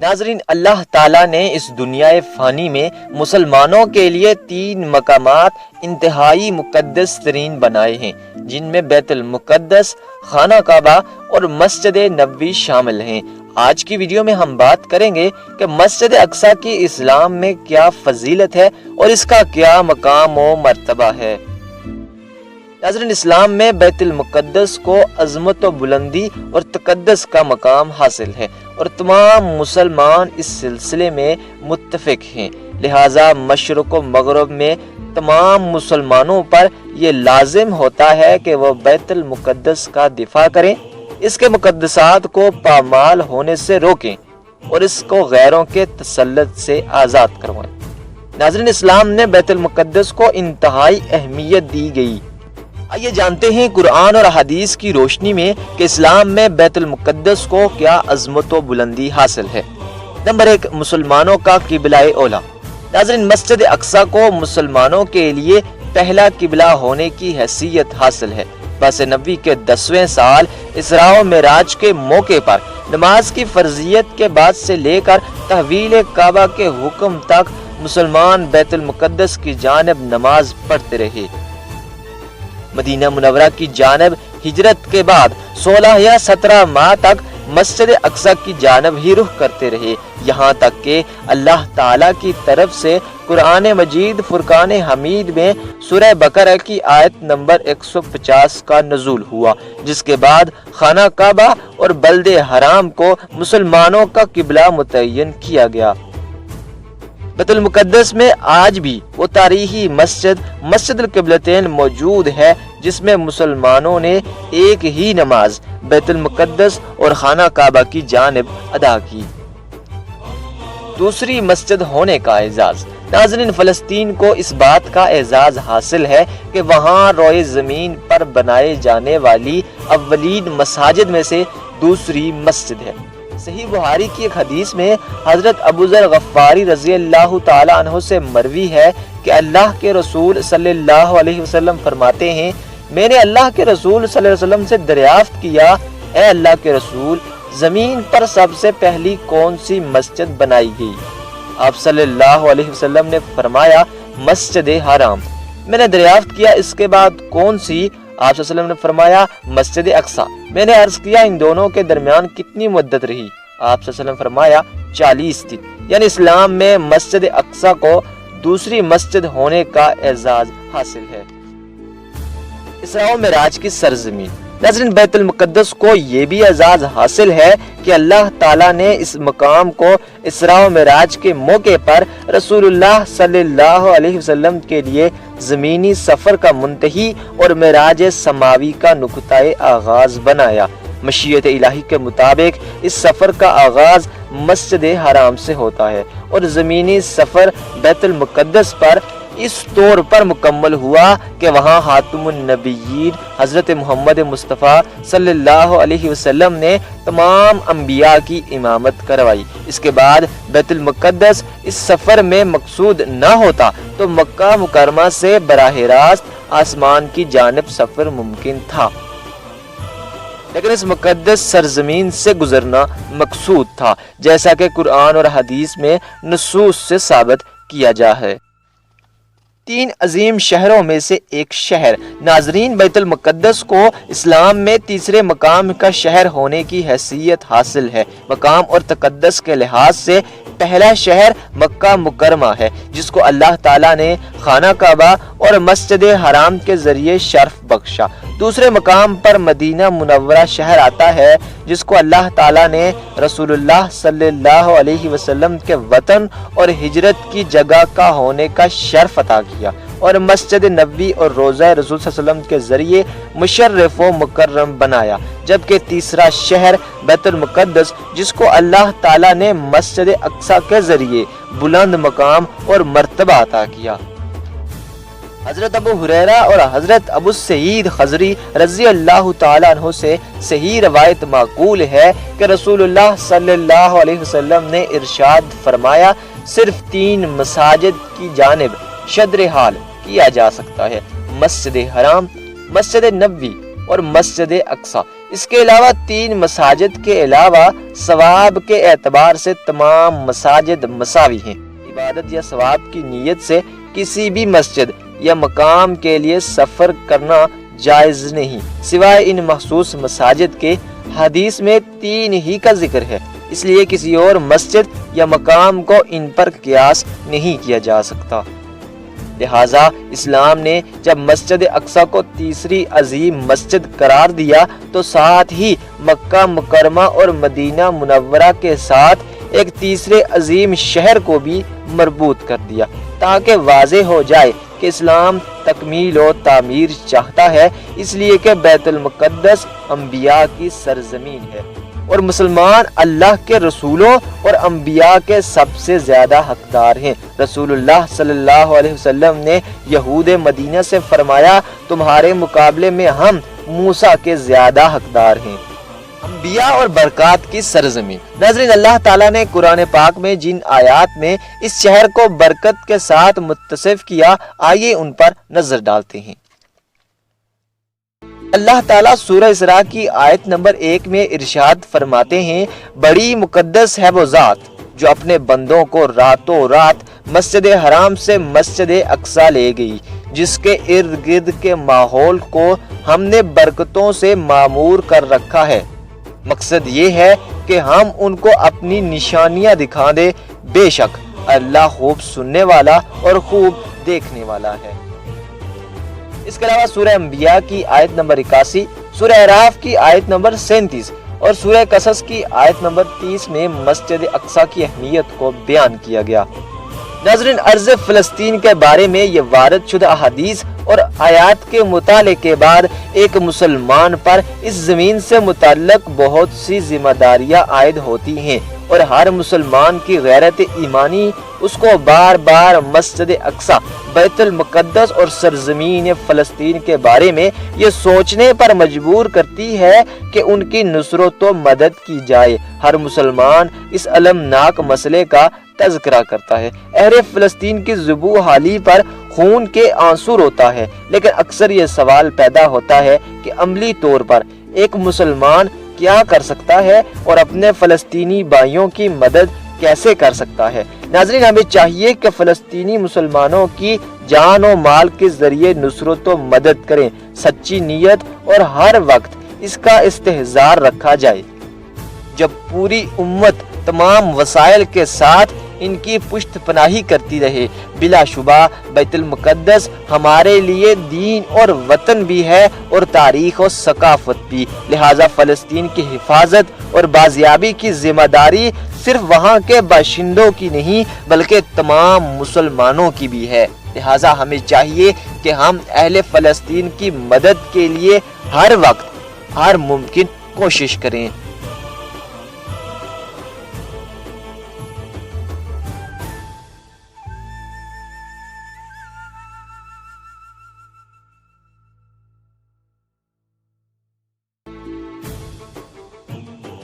ناظرین، اللہ تعالیٰ نے اس دنیا فانی میں مسلمانوں کے لیے 3 مقامات انتہائی مقدس ترین بنائے ہیں، جن میں بیت المقدس، خانہ کعبہ اور مسجد نبوی شامل ہیں۔ آج کی ویڈیو میں ہم بات کریں گے کہ مسجد اقصی کی اسلام میں کیا فضیلت ہے اور اس کا کیا مقام و مرتبہ ہے۔ ناظرین، اسلام میں بیت المقدس کو عظمت و بلندی اور تقدس کا مقام حاصل ہے اور تمام مسلمان اس سلسلے میں متفق ہیں، لہٰذا مشرق و مغرب میں تمام مسلمانوں پر یہ لازم ہوتا ہے کہ وہ بیت المقدس کا دفاع کریں، اس کے مقدسات کو پامال ہونے سے روکیں اور اس کو غیروں کے تسلط سے آزاد کروائیں۔ ناظرین، اسلام نے بیت المقدس کو انتہائی اہمیت دی گئی۔ آئیے جانتے ہیں قرآن اور حدیث کی روشنی میں کہ اسلام میں بیت المقدس کو کیا عظمت و بلندی حاصل ہے۔ نمبر 1، مسلمانوں کا قبلہ اولا۔ ناظرین، مسجد اقصی کو مسلمانوں کے لیے پہلا قبلہ ہونے کی حیثیت حاصل ہے۔ بعث نبوی کے 10ویں سال اسراء و معراج کے موقع پر نماز کی فرضیت کے بعد سے لے کر تحویل کعبہ کے حکم تک مسلمان بیت المقدس کی جانب نماز پڑھتے رہے۔ مدینہ منورہ کی جانب ہجرت کے بعد 16 یا 17 ماہ تک مسجد اقصی کی جانب ہی رخ کرتے رہے، یہاں تک کہ اللہ تعالیٰ کی طرف سے قرآن مجید فرقان حمید میں سورہ بقرہ کی آیت نمبر 150 کا نزول ہوا، جس کے بعد خانہ کعبہ اور بلد حرام کو مسلمانوں کا قبلہ متعین کیا گیا۔ بیت المقدس میں آج بھی وہ تاریخی مسجد القبلتین موجود ہے، جس میں مسلمانوں نے ایک ہی نماز بیت المقدس اور خانہ کعبہ کی جانب ادا کی۔ دوسری مسجد ہونے کا اعزاز۔ ناظرین، فلسطین کو اس بات کا اعزاز حاصل ہے کہ وہاں روئے زمین پر بنائے جانے والی اولین مساجد میں سے دوسری مسجد ہے۔ صحیح بخاری کی ایک حدیث میں حضرت ابو ذر غفاری رضی اللہ تعالیٰ عنہ سے مروی ہے کہ اللہ کے رسول صلی اللہ علیہ وسلم فرماتے ہیں، میں نے اللہ کے رسول صلی اللہ علیہ وسلم سے دریافت کیا، اے اللہ کے رسول، زمین پر سب سے پہلی کون سی مسجد بنائی گئی؟ آپ صلی اللہ علیہ وسلم نے فرمایا، مسجد حرام۔ میں نے دریافت کیا، اس کے بعد کون سی؟ آپ صلی اللہ علیہ وسلم نے فرمایا، مسجد اقصی۔ میں نے عرض کیا، ان دونوں کے درمیان کتنی مدت رہی؟ آپ صلی اللہ علیہ وسلم نے فرمایا، 40 دن۔ یعنی اسلام میں مسجد اقصی کو دوسری مسجد ہونے کا اعزاز حاصل ہے۔ اسراء و معراج کی سرزمین۔ ناظرین، بیت المقدس کو یہ بھی اعزاز حاصل ہے کہ اللہ تعالیٰ نے اس مقام کو اسراء و معراج کے موقع پر رسول اللہ صلی اللہ علیہ وسلم کے لیے زمینی سفر کا منتہی اور معراج سماوی کا نقطۂ آغاز بنایا۔ مشیت الہی کے مطابق اس سفر کا آغاز مسجد حرام سے ہوتا ہے اور زمینی سفر بیت المقدس پر اس طور پر مکمل ہوا کہ وہاں خاتم النبیین حضرت محمد مصطفیٰ صلی اللہ علیہ وسلم نے تمام انبیاء کی امامت کروائی۔ اس کے بعد بیت المقدس اس سفر میں مقصود نہ ہوتا تو مکہ مکرمہ سے براہ راست آسمان کی جانب سفر ممکن تھا، لیکن اس مقدس سرزمین سے گزرنا مقصود تھا، جیسا کہ قرآن اور حدیث میں نصوص سے ثابت کیا جا ہے۔ 3 عظیم شہروں میں سے ایک شہر۔ ناظرین، بیت المقدس کو اسلام میں تیسرے مقام کا شہر ہونے کی حیثیت حاصل ہے۔ مقام اور تقدس کے لحاظ سے پہلا شہر مکہ مکرمہ ہے، جس کو اللہ تعالیٰ نے خانہ کعبہ اور مسجد حرام کے ذریعے شرف بخشا۔ دوسرے مقام پر مدینہ منورہ شہر آتا ہے، جس کو اللہ تعالیٰ نے رسول اللہ صلی اللہ علیہ وسلم کے وطن اور ہجرت کی جگہ کا ہونے کا شرف عطا کیا، اور مسجد نبوی اور روضہ رسول صلی اللہ علیہ وسلم کے ذریعے مشرف و مکرم بنایا۔ جبکہ تیسرا شہر بیت المقدس، جس کو اللہ تعالیٰ نے مسجد اقصی کے ذریعے بلند مقام اور مرتبہ عطا کیا۔ حضرت ابو ہریرہ اور حضرت ابو سعید خضری رضی اللہ تعالیٰ عنہ سے صحیح روایت معقول ہے کہ رسول اللہ صلی اللہ علیہ وسلم نے ارشاد فرمایا، صرف 3 مساجد کی جانب شدر حال کیا جا سکتا ہے، مسجد حرام، مسجد نبوی اور مسجد اقصی۔ اس کے علاوہ 3 مساجد کے علاوہ ثواب کے اعتبار سے تمام مساجد مساوی ہیں۔ عبادت یا ثواب کی نیت سے کسی بھی مسجد یا مقام کے لیے سفر کرنا جائز نہیں، سوائے ان مخصوص مساجد کے۔ حدیث میں 3 ہی کا ذکر ہے، اس لیے کسی اور مسجد یا مقام کو ان پر قیاس نہیں کیا جا سکتا۔ لہٰذا اسلام نے جب مسجد اقصی کو تیسری عظیم مسجد قرار دیا تو ساتھ ہی مکہ مکرمہ اور مدینہ منورہ کے ساتھ ایک تیسرے عظیم شہر کو بھی مربوط کر دیا، تاکہ واضح ہو جائے کہ اسلام تکمیل و تعمیر چاہتا ہے، اس لیے کہ بیت المقدس انبیاء کی سرزمین ہے اور مسلمان اللہ کے رسولوں اور انبیاء کے سب سے زیادہ حقدار ہیں۔ رسول اللہ صلی اللہ علیہ وسلم نے یہود مدینہ سے فرمایا، تمہارے مقابلے میں ہم موسیٰ کے زیادہ حقدار ہیں۔ انبیاء اور برکات کی سرزمین۔ ناظرین، اللہ تعالیٰ نے قرآن پاک میں جن آیات میں اس شہر کو برکت کے ساتھ متصف کیا، آئیے ان پر نظر ڈالتے ہیں۔ اللہ تعالیٰ سورہ اسراء کی آیت نمبر 1 میں ارشاد فرماتے ہیں، بڑی مقدس ہے وہ ذات جو اپنے بندوں کو راتوں رات مسجد حرام سے مسجد اقصی لے گئی، جس کے ارد گرد کے ماحول کو ہم نے برکتوں سے معمور کر رکھا ہے۔ مقصد یہ ہے کہ ہم ان کو اپنی نشانیاں دکھا دیں، بے شک اللہ خوب سننے والا اور خوب دیکھنے والا ہے۔ اس کے علاوہ سورہ انبیاء کی آیت نمبر 81، سورہ اعراف کی آیت نمبر 37 اور سورہ قصص کی آیت نمبر 30 میں مسجد اقصی کی اہمیت کو بیان کیا گیا۔ ناظرین، ارض فلسطین کے بارے میں یہ وارد شدہ احادیث اور آیات کے مطالعے کے بعد ایک مسلمان پر اس زمین سے متعلق بہت سی ذمہ داریاں عائد ہوتی ہیں، اور ہر مسلمان کی غیرت ایمانی اس کو بار بار مسجد اقصی، بیت المقدس اور سرزمین فلسطین کے بارے میں یہ سوچنے پر مجبور کرتی ہے کہ ان کی نصرت و مدد کی جائے۔ ہر مسلمان اس المناک مسئلے کا تذکرہ کرتا ہے۔ اہل فلسطین کی ذبح حالی پر خون کے آنسو روتا ہے، لیکن اکثر یہ سوال پیدا ہوتا ہے کہ عملی طور پر ایک مسلمان کیا کر سکتا ہے اور اپنے فلسطینی بھائیوں کی مدد کیسے کر سکتا ہے؟ ناظرین، ہمیں چاہیے کہ فلسطینی مسلمانوں کی جان و مال کے ذریعے نصرت و مدد کریں، سچی نیت اور ہر وقت اس کا استحضار رکھا جائے۔ جب پوری امت تمام وسائل کے ساتھ ان کی پشت پناہی کرتی رہے، بلا شبہ بیت المقدس ہمارے لیے دین اور وطن بھی ہے اور تاریخ و ثقافت بھی، لہٰذا فلسطین کی حفاظت اور بازیابی کی ذمہ داری صرف وہاں کے باشندوں کی نہیں بلکہ تمام مسلمانوں کی بھی ہے۔ لہٰذا ہمیں چاہیے کہ ہم اہل فلسطین کی مدد کے لیے ہر وقت ہر ممکن کوشش کریں۔